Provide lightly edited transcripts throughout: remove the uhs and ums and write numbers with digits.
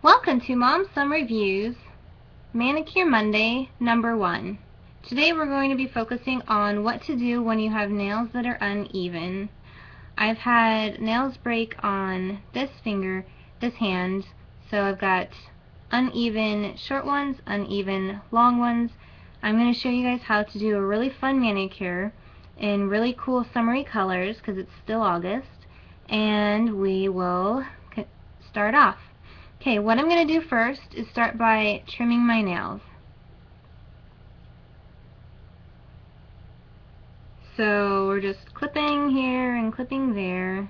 Welcome to Mom's Some Reviews, Manicure Monday, number 1. Today we're going to be focusing on what to do when you have nails that are uneven. I've had nails break on this finger, this hand, so I've got uneven short ones, uneven long ones. I'm going to show you guys how to do a really fun manicure in really cool summery colors because it's still August, and we will start off. Okay, what I'm going to do first is start by trimming my nails. So we're just clipping here and clipping there,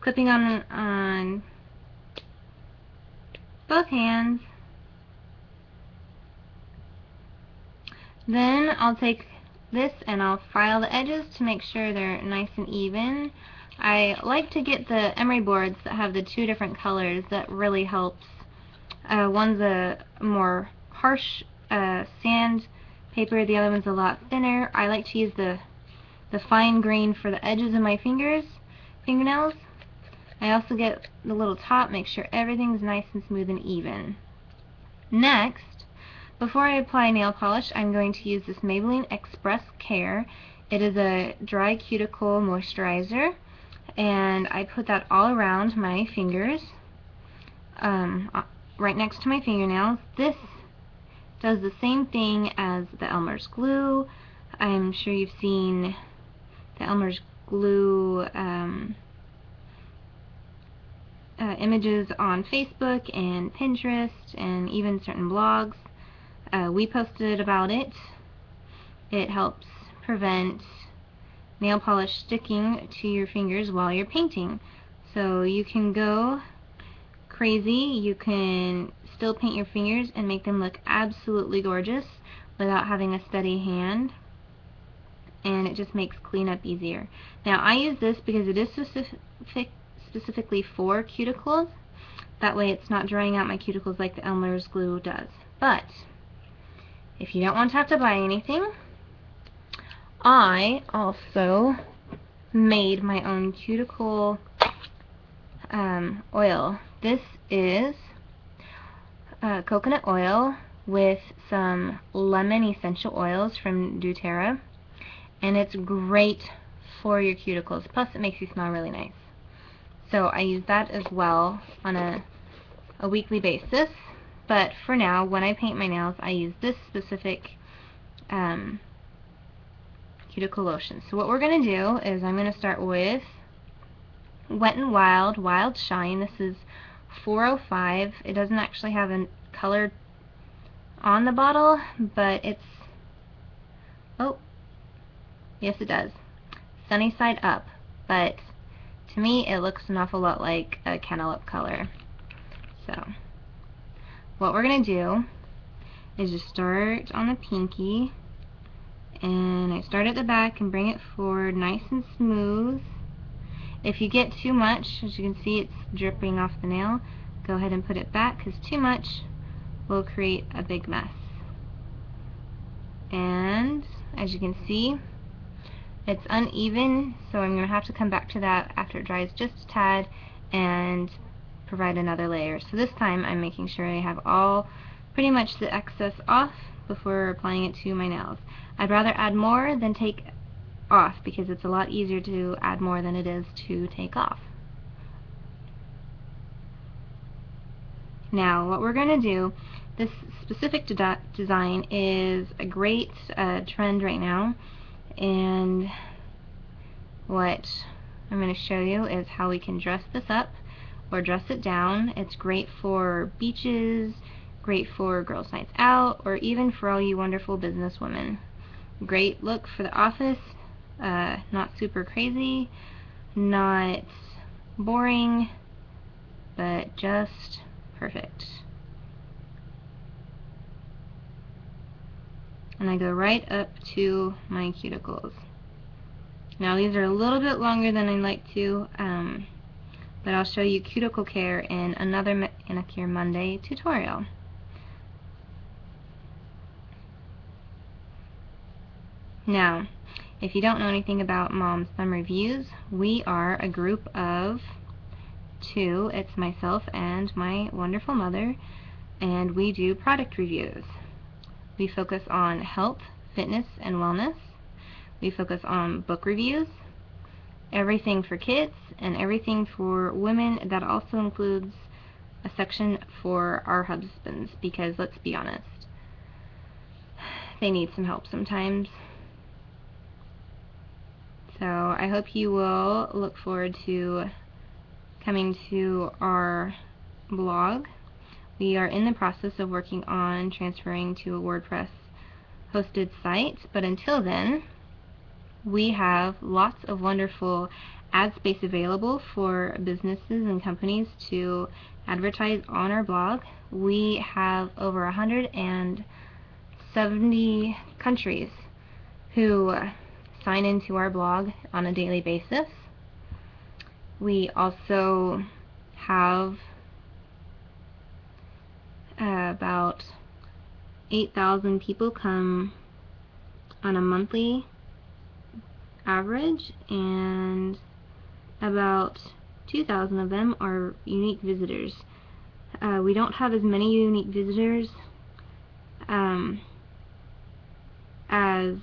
clipping on both hands. Then I'll take this and I'll file the edges to make sure they're nice and even. I like to get the emery boards that have the two different colors. That really helps. One's a more harsh sand paper, the other one's a lot thinner. I like to use the fine grain for the edges of my fingernails. I also get the little top, make sure everything's nice and smooth and even. Next, before I apply nail polish, I'm going to use this Maybelline Express Care. It is a dry cuticle moisturizer, and I put that all around my fingers, right next to my fingernails. This does the same thing as the Elmer's glue. I'm sure you've seen the Elmer's glue images on Facebook and Pinterest and even certain blogs. We posted about it. It helps prevent nail polish sticking to your fingers while you're painting. So you can go crazy. You can still paint your fingers and make them look absolutely gorgeous without having a steady hand, and it just makes cleanup easier. Now I use this because it is specifically for cuticles. That way it's not drying out my cuticles like the Elmer's glue does. But if you don't want to have to buy anything, I also made my own cuticle oil. This is coconut oil with some lemon essential oils from doTERRA, and it's great for your cuticles. Plus it makes you smell really nice. So I use that as well on a weekly basis. But for now, when I paint my nails, I use this specific cuticle lotion. So what we're going to do is I'm going to start with Wet n Wild Shine. This is 405. It doesn't actually have a color on the bottle, but it's, oh, yes it does, Sunny Side Up, but to me it looks an awful lot like a cantaloupe color. So what we're going to do is just start on the pinky, and I start at the back and bring it forward nice and smooth. If you get too much, as you can see it's dripping off the nail, go ahead and put it back, because too much will create a big mess. And as you can see, it's uneven, so I'm going to have to come back to that after it dries just a tad and provide another layer. So this time I'm making sure I have all pretty much the excess off before applying it to my nails. I'd rather add more than take off, because it's a lot easier to add more than it is to take off. Now what we're going to do, this specific design is a great trend right now, and what I'm going to show you is how we can dress this up or dress it down. It's great for beaches, great for girls' nights out, or even for all you wonderful businesswomen. Great look for the office, not super crazy, not boring, but just perfect. And I go right up to my cuticles. Now these are a little bit longer than I like to, but I'll show you cuticle care in another Manicure Monday tutorial. Now, if you don't know anything about Mom's Some Reviews, we are a group of two. It's myself and my wonderful mother, and we do product reviews. We focus on health, fitness, and wellness. We focus on book reviews, everything for kids, and everything for women. That also includes a section for our husbands, because let's be honest, they need some help sometimes. So I hope you will look forward to coming to our blog. We are in the process of working on transferring to a WordPress hosted site, but until then, we have lots of wonderful ad space available for businesses and companies to advertise on our blog. We have over 170 countries who sign into our blog on a daily basis. We also have about 8,000 people come on a monthly average, and about 2,000 of them are unique visitors. We don't have as many unique visitors as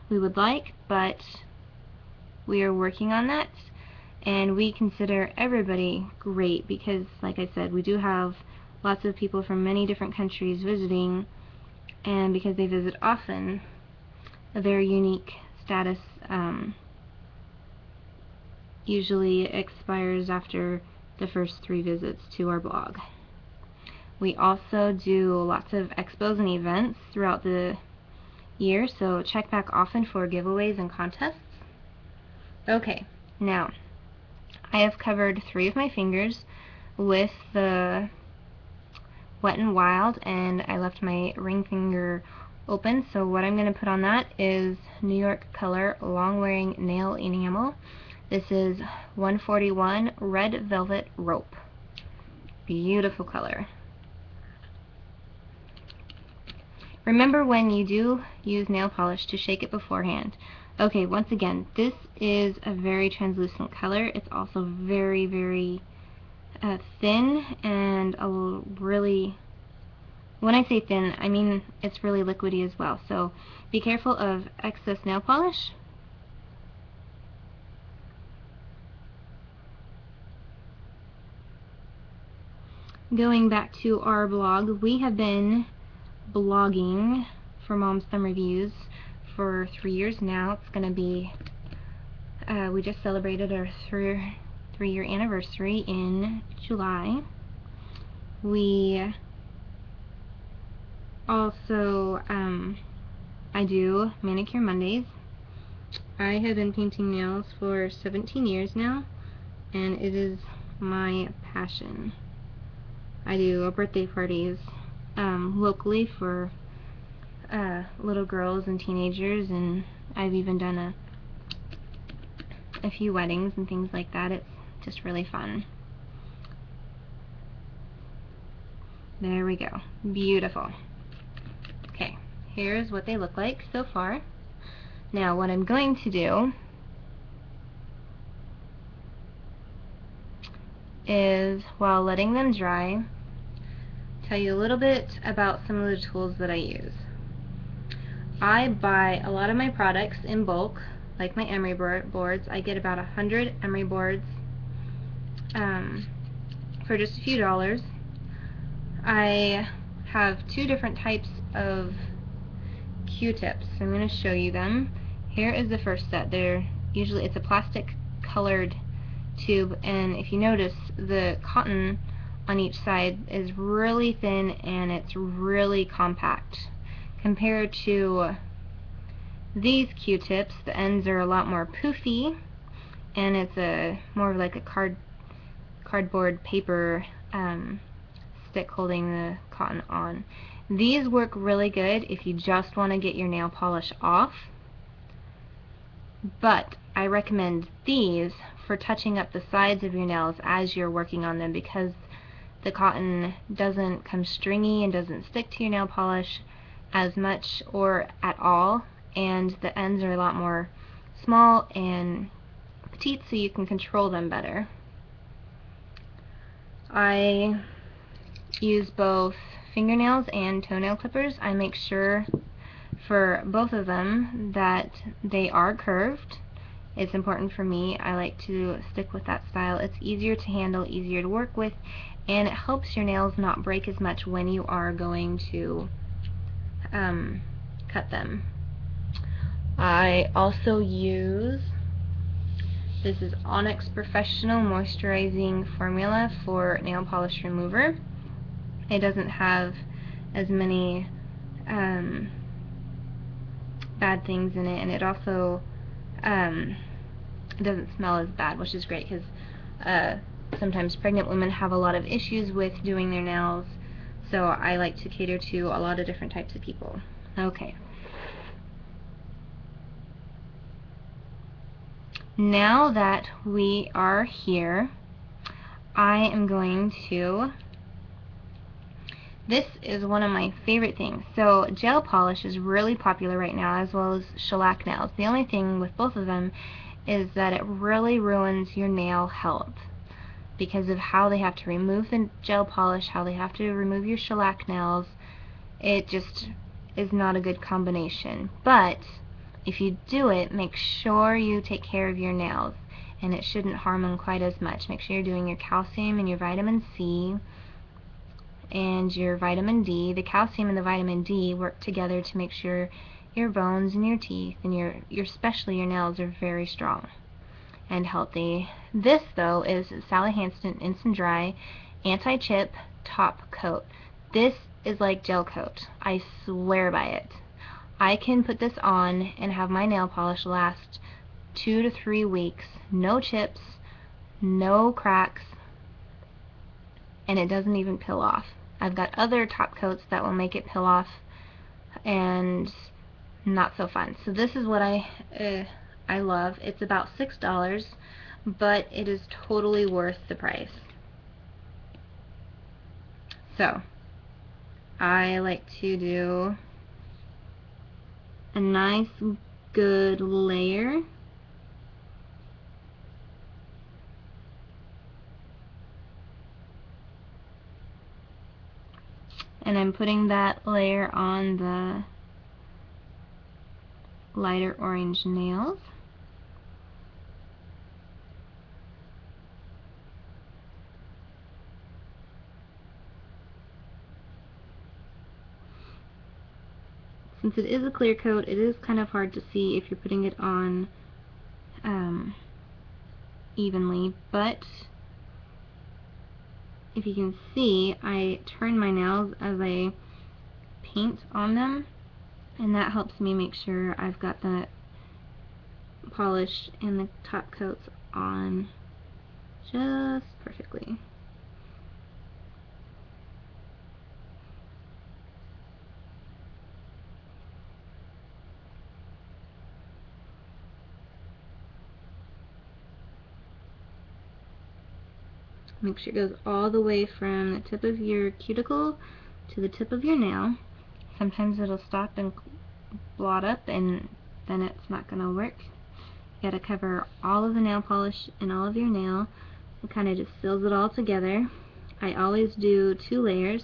we would like, but we are working on that, and we consider everybody great because, like I said, we do have lots of people from many different countries visiting, and because they visit often, their unique status usually expires after the first 3 visits to our blog. We also do lots of expos and events throughout the year, so check back often for giveaways and contests. Okay, now I have covered 3 of my fingers with the Wet n Wild, and I left my ring finger open, so what I'm going to put on that is New York Color Long Wearing Nail Enamel. This is 141 Red Velvet Rope. Beautiful color. Remember, when you do use nail polish, to shake it beforehand. Okay, once again, this is a very translucent color. It's also very, very thin, and really, when I say thin, I mean it's really liquidy as well. So be careful of excess nail polish. Going back to our blog, we have been blogging for Mom's Thumb Reviews for 3 years now. It's going to be, we just celebrated our 3-year anniversary in July. We also, I do Manicure Mondays. I have been painting nails for 17 years now, and it is my passion. I do birthday parties locally for little girls and teenagers, and I've even done a few weddings and things like that. It's just really fun. There we go. Beautiful. Okay, here's what they look like so far. Now what I'm going to do is, while letting them dry, tell you a little bit about some of the tools that I use. I buy a lot of my products in bulk, like my emery boards. I get about 100 emery boards for just a few dollars. I have 2 different types of Q-tips. I'm going to show you them. Here is the first set. It's a plastic colored tube, and if you notice, the cotton on each side is really thin and it's really compact. Compared to these Q-tips, the ends are a lot more poofy, and it's more like a cardboard paper stick holding the cotton on. These work really good if you just want to get your nail polish off, but I recommend these for touching up the sides of your nails as you're working on them, because the cotton doesn't come stringy and doesn't stick to your nail polish as much or at all, and the ends are a lot more small and petite, so you can control them better. I use both fingernails and toenail clippers. I make sure for both of them that they are curved. It's important for me. I like to stick with that style. It's easier to handle, easier to work with, and it helps your nails not break as much when you are going to cut them. I also use, this is Onyx Professional Moisturizing Formula for Nail Polish Remover. It doesn't have as many bad things in it, and it also doesn't smell as bad, which is great because sometimes pregnant women have a lot of issues with doing their nails, so I like to cater to a lot of different types of people. Okay. Now that we are here, I am going to, this is one of my favorite things. So gel polish is really popular right now, as well as shellac nails. The only thing with both of them is that it really ruins your nail health because of how they have to remove the gel polish, how they have to remove your shellac nails. It just is not a good combination. But if you do it, make sure you take care of your nails, and it shouldn't harm them quite as much. Make sure you're doing your calcium and your vitamin C and your vitamin D. The calcium and the vitamin D work together to make sure your bones and your teeth and your especially your nails are very strong and healthy. This though is Sally Hansen Instant Dry Anti-Chip Top Coat. This is like gel coat. I swear by it. I can put this on and have my nail polish last 2 to 3 weeks. No chips, no cracks, and it doesn't even peel off. I've got other top coats that will make it peel off and not so fun. So this is what I love. It's about $6, but it is totally worth the price. So I like to do a nice good layer. And I'm putting that layer on the lighter orange nails. Since it is a clear coat, it is kind of hard to see if you're putting it on evenly, but if you can see, I turn my nails as I paint on them, and that helps me make sure I've got the polish and the top coats on just perfectly. Make sure it goes all the way from the tip of your cuticle to the tip of your nail. Sometimes it'll stop and blot up, and then it's not going to work. You gotta cover all of the nail polish and all of your nail. It kind of just seals it all together. I always do 2 layers.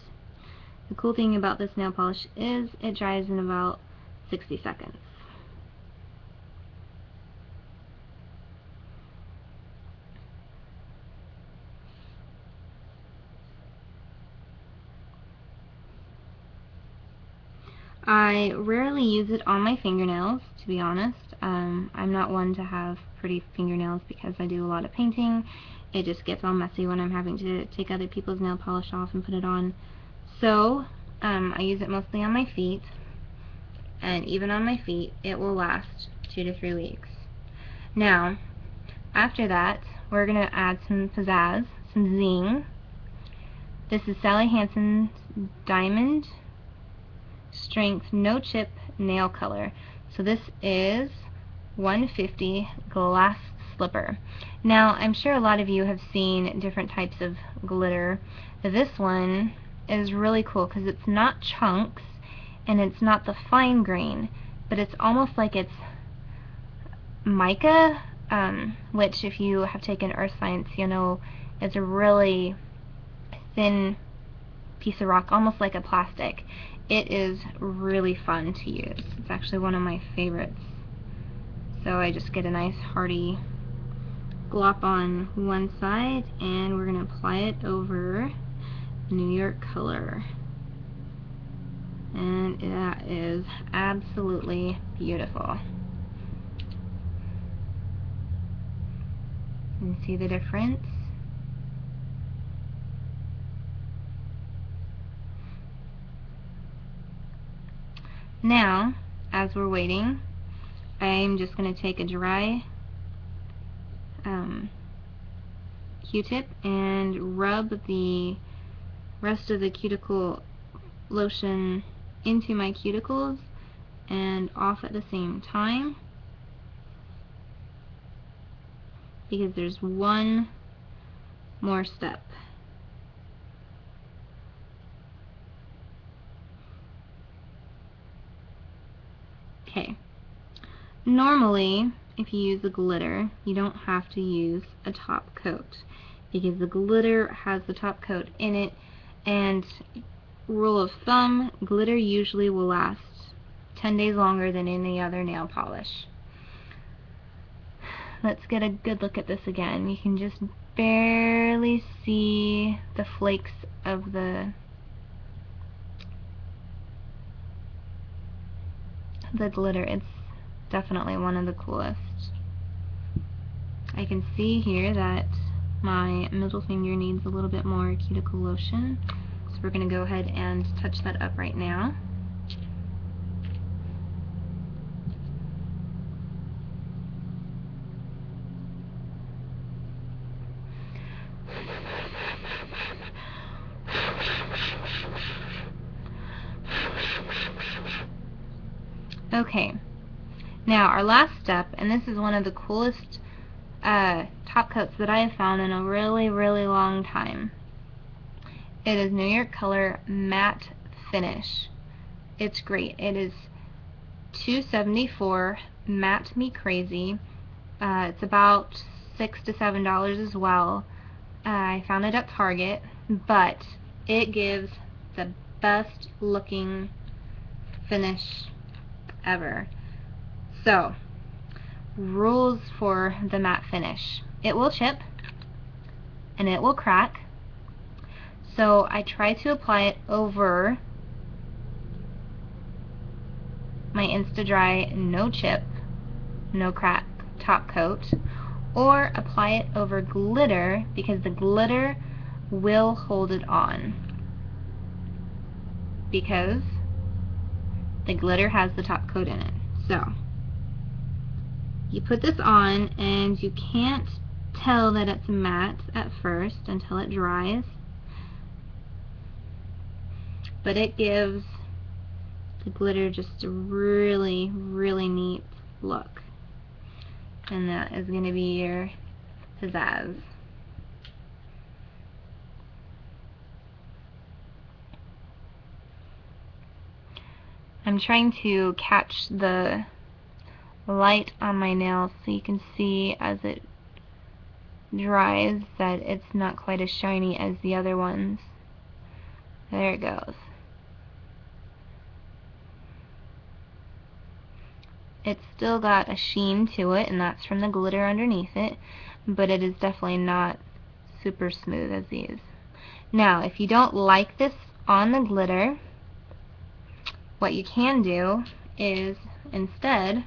The cool thing about this nail polish is it dries in about 60 seconds. I rarely use it on my fingernails, to be honest. I'm not one to have pretty fingernails because I do a lot of painting. It just gets all messy when I'm having to take other people's nail polish off and put it on. So I use it mostly on my feet, and even on my feet it will last 2 to 3 weeks. Now after that we're going to add some pizzazz, some zing. This is Sally Hansen's Diamond Strength No Chip Nail Color. So this is 150 Glass Slipper. Now I'm sure a lot of you have seen different types of glitter. This one is really cool because it's not chunks and it's not the fine grain, but it's almost like it's mica, which if you have taken earth science, you know it's a really thin piece of rock, almost like a plastic. It is really fun to use. It's actually one of my favorites. So I just get a nice hearty glop on one side, and we're going to apply it over New York color. And that is absolutely beautiful. You see the difference? Now, as we're waiting, I'm just going to take a dry Q-tip and rub the rest of the cuticle lotion into my cuticles and off at the same time, because there's one more step. Okay. Normally, if you use the glitter, you don't have to use a top coat, because the glitter has the top coat in it, and rule of thumb, glitter usually will last 10 days longer than any other nail polish. Let's get a good look at this again. You can just barely see the flakes of the glitter. It's definitely one of the coolest. I can see here that my middle finger needs a little bit more cuticle lotion, so we're going to go ahead and touch that up right now. Okay, now our last step, and this is one of the coolest top coats that I have found in a really, really long time. It is New York Color Matte Finish. It's great. It is $2.74, Matte Me Crazy. It's about $6 to $7 as well. I found it at Target, but it gives the best looking finish ever. So, rules for the matte finish. It will chip and it will crack. So I try to apply it over my Insta-Dry No Chip, No Crack top coat, or apply it over glitter, because the glitter will hold it on, because the glitter has the top coat in it. So you put this on, and you can't tell that it's matte at first until it dries, but it gives the glitter just a really, really neat look. And that is going to be your pizzazz. I'm trying to catch the light on my nails so you can see as it dries that it's not quite as shiny as the other ones. There it goes. It's still got a sheen to it, and that's from the glitter underneath it, but it is definitely not super smooth as these. Now, if you don't like this on the glitter, what you can do is instead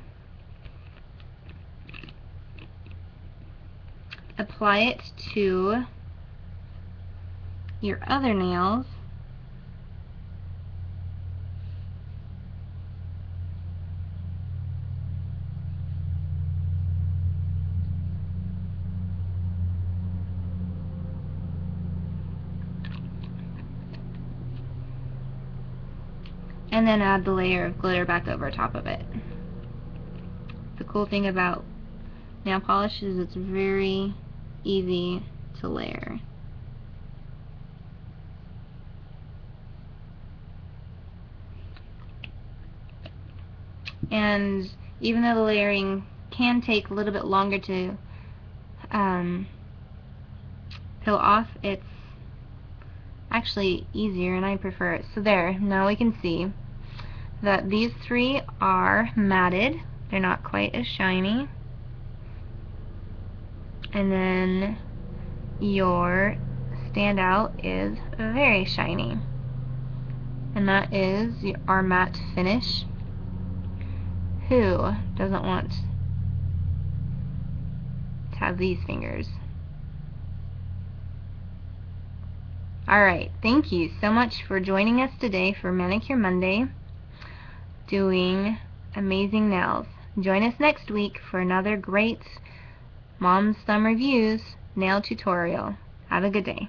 apply it to your other nails and then add the layer of glitter back over top of it. The cool thing about nail polish is it's very easy to layer. And even though the layering can take a little bit longer to peel off, it's actually easier and I prefer it. So there, now we can see that these three are matted. They're not quite as shiny. And then your standout is very shiny. And that is our matte finish. Who doesn't want to have these fingers? Alright, thank you so much for joining us today for Manicure Monday, doing amazing nails. Join us next week for another great Mom's Thumb Reviews nail tutorial. Have a good day.